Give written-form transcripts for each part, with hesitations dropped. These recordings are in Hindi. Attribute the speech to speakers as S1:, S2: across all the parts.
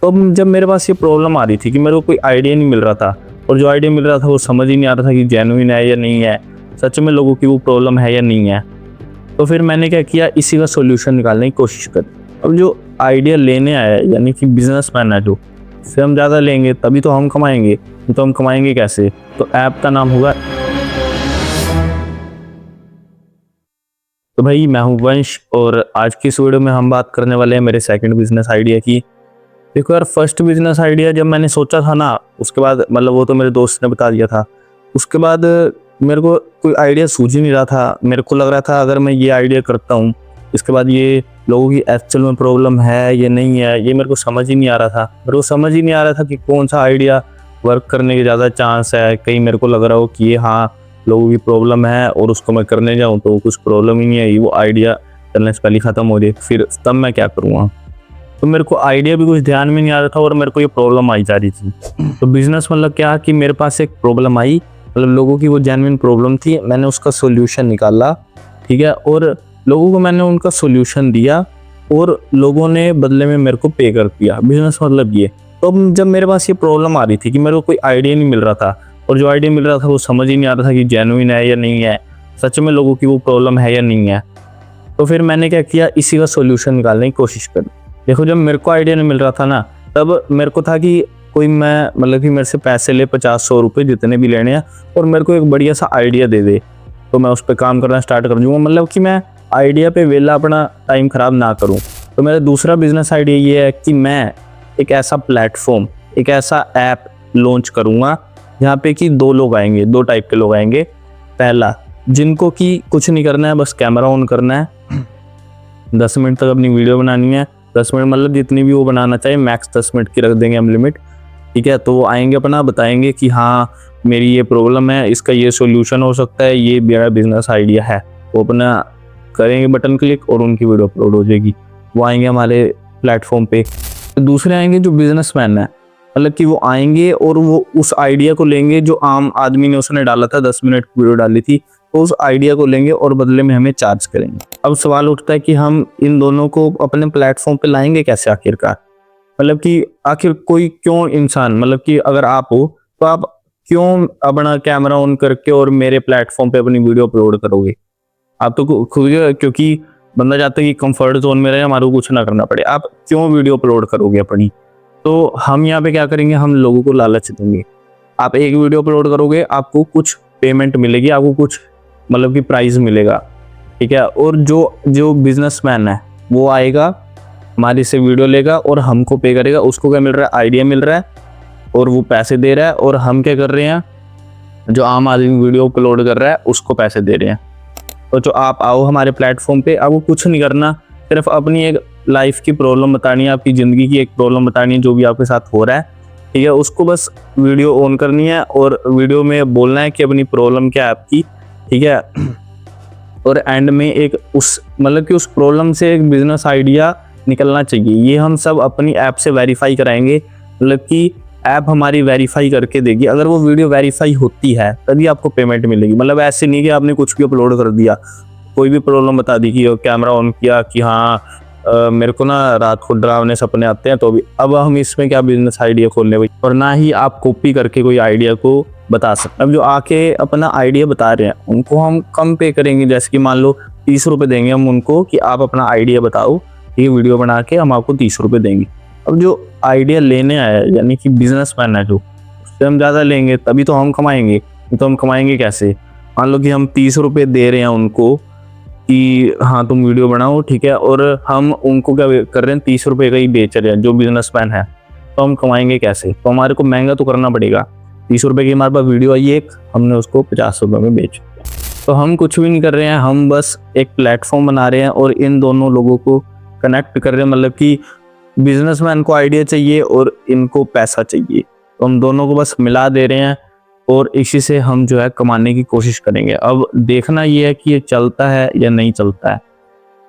S1: तो अब जब मेरे पास ये प्रॉब्लम आ रही थी कि मेरे को कोई आइडिया नहीं मिल रहा था, और जो आइडिया मिल रहा था वो समझ ही नहीं आ रहा था कि जेन्युइन है या नहीं है, सच में लोगों की वो प्रॉब्लम है या नहीं है। तो फिर मैंने क्या किया, इसी का सॉल्यूशन निकालने की कोशिश करी। अब जो आइडिया लेने आया यानी कि बिजनेसमैन है जो, उससे हम ज़्यादा लेंगे तभी तो हम कमाएंगे, नहीं तो हम कमाएंगे कैसे। तो ऐप का नाम होगा, तो भाई मैं हूँ वंश, और आज की इस वीडियो में हम बात करने वाले हैं मेरे सेकंड बिजनेस आइडिया की। देखो यार, फर्स्ट बिजनेस आइडिया जब मैंने सोचा था ना, उसके बाद मतलब वो तो मेरे दोस्त ने बता दिया था। उसके बाद मेरे को कोई आइडिया सूझ ही नहीं रहा था। मेरे को लग रहा था अगर मैं ये आइडिया करता हूँ, इसके बाद ये लोगों की एक्चुअल में प्रॉब्लम है या नहीं है, ये मेरे को समझ ही नहीं आ रहा था। मेरे को समझ ही नहीं आ रहा था कि कौन सा आइडिया वर्क करने के ज़्यादा चांस है। कहीं मेरे को लग रहा हो कि ये हाँ लोगों की प्रॉब्लम है और उसको मैं करने जाऊँ तो कुछ प्रॉब्लम ही नहीं है, वो आइडिया चलने से पहले ख़त्म हो जाए, फिर तब मैं क्या करूँगा। तो मेरे को आइडिया भी कुछ ध्यान में नहीं आ रहा था और मेरे को ये प्रॉब्लम आई जा रही थी। तो बिजनेस मतलब क्या कि मेरे पास एक प्रॉब्लम आई, मतलब लोगों की वो जेन्युइन प्रॉब्लम थी, मैंने उसका सॉल्यूशन निकाला, ठीक है, और लोगों को मैंने उनका सॉल्यूशन दिया और लोगों ने बदले में मेरे को पे कर दिया। बिजनेस मतलब ये। तो अब जब मेरे पास ये प्रॉब्लम आ रही थी कि मेरे को कोई आइडिया नहीं मिल रहा था, और जो आइडिया मिल रहा था वो समझ ही नहीं आ रहा था कि जेन्युइन है या नहीं है, सच में लोगों की वो प्रॉब्लम है या नहीं है। तो फिर मैंने क्या किया, इसी का सॉल्यूशन निकालने की कोशिश करी। देखो, जब मेरे को आइडिया नहीं मिल रहा था ना, तब मेरे को था कि कोई मैं मतलब कि मेरे से पैसे ले 50-100 रुपये जितने भी लेने हैं, और मेरे को एक बढ़िया सा आइडिया दे दे, तो मैं उस पर काम करना स्टार्ट कर दूंगा। मतलब कि मैं आइडिया पे वेला अपना टाइम ख़राब ना करूं। तो मेरा दूसरा बिजनेस आइडिया ये है कि मैं एक ऐसा प्लेटफॉर्म, एक ऐसा ऐप लॉन्च करूँगा जहाँ पे कि दो लोग आएंगे, दो टाइप के लोग आएंगे। पहला, जिनको कि कुछ नहीं करना है, बस कैमरा ऑन करना है, 10 मिनट तक अपनी वीडियो बनानी है। 10 मिनट मतलब जितनी भी वो बनाना चाहिए, मैक्स 10 मिनट की रख देंगे हम लिमिट, ठीक है। तो वो आएंगे, अपना बताएंगे कि हाँ मेरी ये प्रॉब्लम है, इसका ये सॉल्यूशन हो सकता है, ये मेरा बिजनेस आइडिया है। वो अपना करेंगे बटन क्लिक और उनकी वीडियो अपलोड हो जाएगी। वो आएंगे हमारे प्लेटफॉर्म पे। तो दूसरे आएंगे जो बिजनेसमैन है, मतलब कि वो आएंगे और वो उस आइडिया को लेंगे जो आम आदमी ने उसने डाला था, 10 मिनट की वीडियो डाली थी, तो उस आइडिया को लेंगे और बदले में हमें चार्ज करेंगे। अब सवाल उठता है कि हम इन दोनों को अपने प्लेटफॉर्म पे लाएंगे कैसे आखिरकार। मतलब कि आखिर कोई क्यों इंसान, मतलब कि अगर आप हो तो आप क्यों अपना कैमरा ऑन करके और मेरे प्लेटफॉर्म पे अपनी वीडियो अपलोड करोगे। आप तो खुद, क्योंकि बंदा चाहता है कि कंफर्ट जोन में रहे, हमारे को कुछ ना करना पड़े, आप क्यों वीडियो अपलोड करोगे अपनी। तो हम यहाँ पे क्या करेंगे, हम लोगों को लालच देंगे। आप एक वीडियो अपलोड करोगे, आपको कुछ पेमेंट मिलेगी, आपको कुछ मतलब कि प्राइस मिलेगा, ठीक है। और जो जो बिजनेसमैन है वो आएगा, हमारी से वीडियो लेगा और हमको पे करेगा। उसको क्या मिल रहा है, आइडिया मिल रहा है और वो पैसे दे रहा है, और हम क्या कर रहे हैं, जो आम आदमी वीडियो अपलोड कर रहा है उसको पैसे दे रहे हैं। तो जो आप आओ हमारे प्लेटफॉर्म पे, आपको कुछ नहीं करना, सिर्फ अपनी एक लाइफ की प्रॉब्लम बतानी है, आपकी ज़िंदगी की एक प्रॉब्लम बतानी है जो भी आपके साथ हो रहा है, ठीक है। उसको बस वीडियो ऑन करनी है और वीडियो में बोलना है कि अपनी प्रॉब्लम क्या है आपकी, ठीक है। और एंड में एक उस मतलब कि उस प्रॉब्लम से एक बिजनेस आइडिया निकलना चाहिए। ये हम सब अपनी ऐप से वेरीफाई कराएंगे, मतलब कि ऐप हमारी वेरीफाई करके देगी। अगर वो वीडियो वेरीफाई होती है तभी आपको पेमेंट मिलेगी। मतलब ऐसे नहीं कि आपने कुछ भी अपलोड कर दिया, कोई भी प्रॉब्लम बता दी कि कैमरा ऑन किया कि हाँ मेरे को ना रात को डरावने सपने आते हैं, तो भी अब हम इसमें क्या बिजनेस आइडिया खोलने भाई। और ना ही आप कॉपी करके कोई आइडिया को बता सकते। अब जो आके अपना आइडिया बता रहे हैं उनको हम कम पे करेंगे, जैसे कि मान लो 30 रुपये देंगे हम उनको कि आप अपना आइडिया बताओ, ये वीडियो बना के हम आपको 30 रुपये देंगे। अब जो आइडिया लेने आया यानी कि बिजनेसमैन है जो, उससे हम ज़्यादा लेंगे तभी तो हम कमाएंगे, तो हम कमाएंगे कैसे। मान लो कि हम 30 रुपये दे रहे हैं उनको कि हाँ तुम वीडियो बनाओ, ठीक है, और हम उनको क्या कर रहे हैं, 30 रुपये का ही बेच रहे हैं जो बिजनेसमैन है, तो हम कमाएंगे कैसे। तो हमारे को महंगा तो करना पड़ेगा। 30 रुपये की हमारे पास वीडियो आई एक, हमने उसको 50 रुपये में बेच दिया। तो हम कुछ भी नहीं कर रहे हैं, हम बस एक प्लेटफॉर्म बना रहे हैं और इन दोनों लोगों को कनेक्ट कर रहे हैं। मतलब कि बिजनेसमैन को आइडिया चाहिए और इनको पैसा चाहिए, तो हम दोनों को बस मिला दे रहे हैं और इसी से हम जो है कमाने की कोशिश करेंगे। अब देखना ये है कि ये चलता है या नहीं चलता है।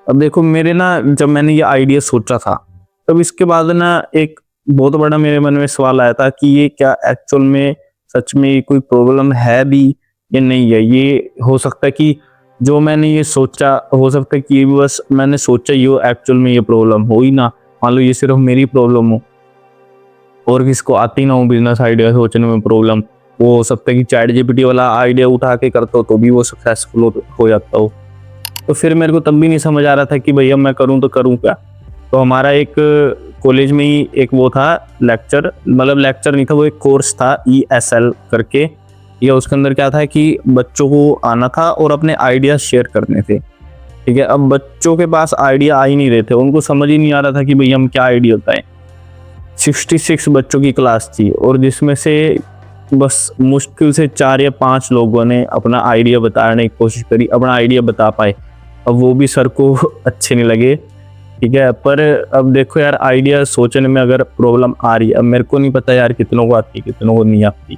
S1: अब देखो, मेरे ना जब मैंने ये आइडिया सोचा था, तब इसके बाद ना एक बहुत बड़ा मेरे मन में सवाल आया था कि ये क्या एक्चुअल में सच में कोई प्रॉब्लम है भी या नहीं है। ये हो सकता है कि जो मैंने ये सोचा, हो सकता है कि ये बस मैंने सोचा ही हो, एक्चुअल में ये प्रॉब्लम हो ही ना। मान लो ये सिर्फ मेरी प्रॉब्लम हो, और किसको आती ना हो बिजनेस आइडिया सोचने में प्रॉब्लम, वो हो सकता है कि चैट जीपीटी वाला आइडिया उठा के करता हो तो भी वो सक्सेसफुल हो जाता हो। तो फिर मेरे को तब भी नहीं समझ आ रहा था कि भैया मैं करूँ तो करूँ क्या। तो हमारा एक कॉलेज में ही एक वो था लेक्चर, मतलब लेक्चर नहीं था, वो एक कोर्स था ESL करके, या उसके अंदर क्या था कि बच्चों को आना था और अपने आइडिया शेयर करने थे। ठीक है, अब बच्चों के पास आइडिया आ ही नहीं रहे थे, उनको समझ ही नहीं आ रहा था कि भैया हम क्या आइडिया बताएं। 66 बच्चों की क्लास थी और जिसमें से बस मुश्किल से 4 या 5 लोगों ने अपना आइडिया बताने की कोशिश करी, अपना आइडिया बता पाए। अब वो भी सर को अच्छे नहीं लगे। ठीक है, पर अब देखो यार, आइडिया सोचने में अगर प्रॉब्लम आ रही है, अब मेरे को नहीं पता यार कितनों को आती है कितनों को नहीं आती।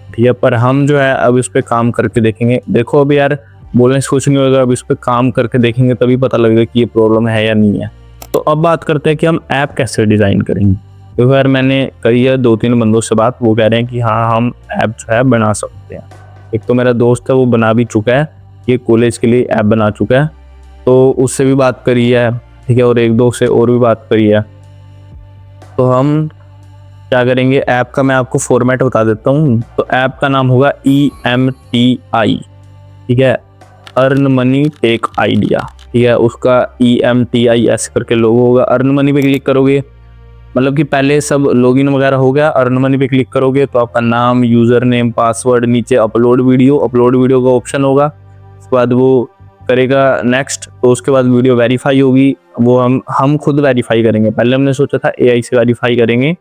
S1: ठीक है, पर हम जो है अब इस पे काम करके देखेंगे। देखो अब यार बोलने से कुछ नहीं होगा, अब इस पे काम करके देखेंगे तभी पता लगेगा कि ये प्रॉब्लम है या नहीं है। तो अब बात करते हैं कि हम ऐप कैसे डिज़ाइन करेंगे। तो यार मैंने कही है 2-3 बंदों से बात, वो कह रहे हैं कि हाँ हम ऐप जो है बना सकते हैं। एक तो मेरा दोस्त है वो बना भी चुका है, ये कॉलेज के लिए ऐप बना चुका है, तो उससे भी बात करी है। ठीक है, और 1-2 से और भी बात करी है। तो हम क्या करेंगे, ऐप का मैं आपको फॉर्मेट बता देता हूँ। तो ऐप का नाम होगा EMTI। ठीक है, अर्न मनी टेक आइडिया। ठीक है, उसका EMTI करके लोगो होगा। अर्न मनी पे क्लिक करोगे, मतलब कि पहले सब लॉगिन वगैरह हो गया। अर्न मनी पे क्लिक करोगे तो आपका नाम, यूजर नेम, पासवर्ड, नीचे अपलोड वीडियो का ऑप्शन होगा। उसके बाद वो करेगा नेक्स्ट, तो उसके बाद वीडियो वेरीफाई होगी। वो हम खुद वेरीफाई करेंगे। पहले हमने सोचा था AI से वेरीफाई करेंगे,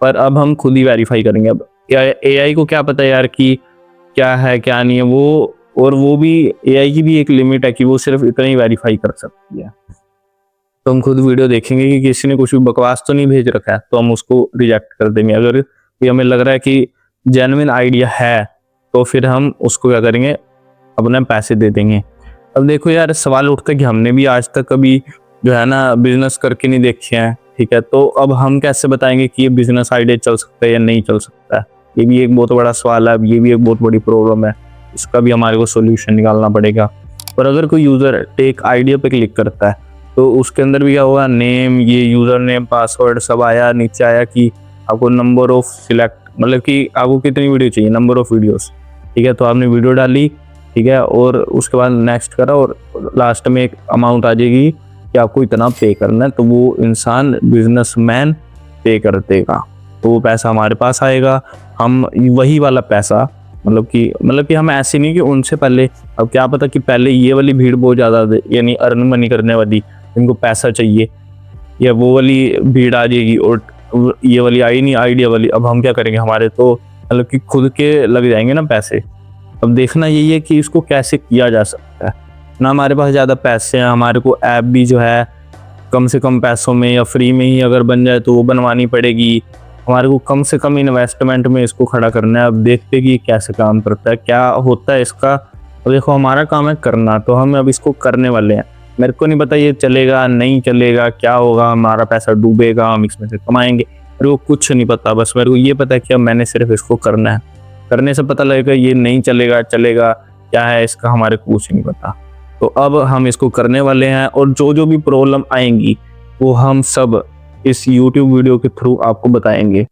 S1: पर अब हम खुद ही वेरीफाई करेंगे। अब AI को क्या पता यार कि क्या है क्या नहीं है वो, और वो भी AI की भी एक लिमिट है कि वो सिर्फ इतना ही वेरीफाई कर सकती है। तो हम खुद वीडियो देखेंगे कि किसी ने कुछ भी बकवास तो नहीं भेज रखा है, तो हम उसको रिजेक्ट कर देंगे। अगर ये हमें लग रहा है कि जेन्युइन आइडिया है तो फिर हम उसको क्या करेंगे, अपने पैसे दे देंगे। अब देखो यार, सवाल उठता है कि हमने भी आज तक कभी जो है ना बिजनेस करके नहीं देखे हैं। ठीक है, तो अब हम कैसे बताएंगे कि ये बिजनेस आइडिया चल सकता है या नहीं चल सकता है। ये भी एक बहुत बड़ा सवाल है, ये भी एक बहुत बड़ी प्रॉब्लम है, इसका भी हमारे को सोल्यूशन निकालना पड़ेगा। पर अगर कोई यूजर टेक आइडिया पे क्लिक करता है तो उसके अंदर भी क्या होगा, नेम, ये यूजर नेम, पासवर्ड सब आया, नीचे आया कि आपको नंबर ऑफ सिलेक्ट, मतलब कि आपको कितनी वीडियो चाहिए, नंबर ऑफ वीडियोस। ठीक है, तो आपने वीडियो डाली, ठीक है, और उसके बाद नेक्स्ट करा और लास्ट में एक अमाउंट आ जाएगी कि आपको इतना पे करना है। तो वो इंसान, बिजनेसमैन पे कर देगा, तो वो पैसा हमारे पास आएगा। हम वही वाला पैसा, मतलब कि हम ऐसे नहीं कि उनसे पहले, अब क्या पता कि पहले ये वाली भीड़ बहुत ज़्यादा, यानी अर्न मनी करने वाली, इनको पैसा चाहिए, या वो वाली भीड़ आ जाएगी और ये वाली आई नहीं आइडिया वाली। अब हम क्या करेंगे, हमारे तो मतलब कि खुद के लग जाएंगे ना पैसे। अब देखना यही है कि इसको कैसे किया जा सकता है ना। हमारे पास ज़्यादा पैसे हैं, हमारे को ऐप भी जो है कम से कम पैसों में या फ्री में ही अगर बन जाए तो वो बनवानी पड़ेगी। हमारे को कम से कम इन्वेस्टमेंट में इसको खड़ा करना है। अब देखते कि कैसे काम करता है, क्या होता है इसका। अब देखो हमारा काम है करना, तो हम अब इसको करने वाले हैं। मेरे को नहीं पता ये चलेगा नहीं चलेगा, क्या होगा, हमारा पैसा डूबेगा, हम इसमें से कमाएंगे, मेरे को कुछ नहीं पता। बस मेरे को ये पता है कि अब मैंने सिर्फ इसको करना है। करने से पता लगेगा ये नहीं चलेगा चलेगा क्या है इसका, हमारे को कुछ नहीं पता। तो अब हम इसको करने वाले हैं, और जो जो भी प्रॉब्लम आएंगी वो हम सब इस YouTube वीडियो के थ्रू आपको बताएंगे।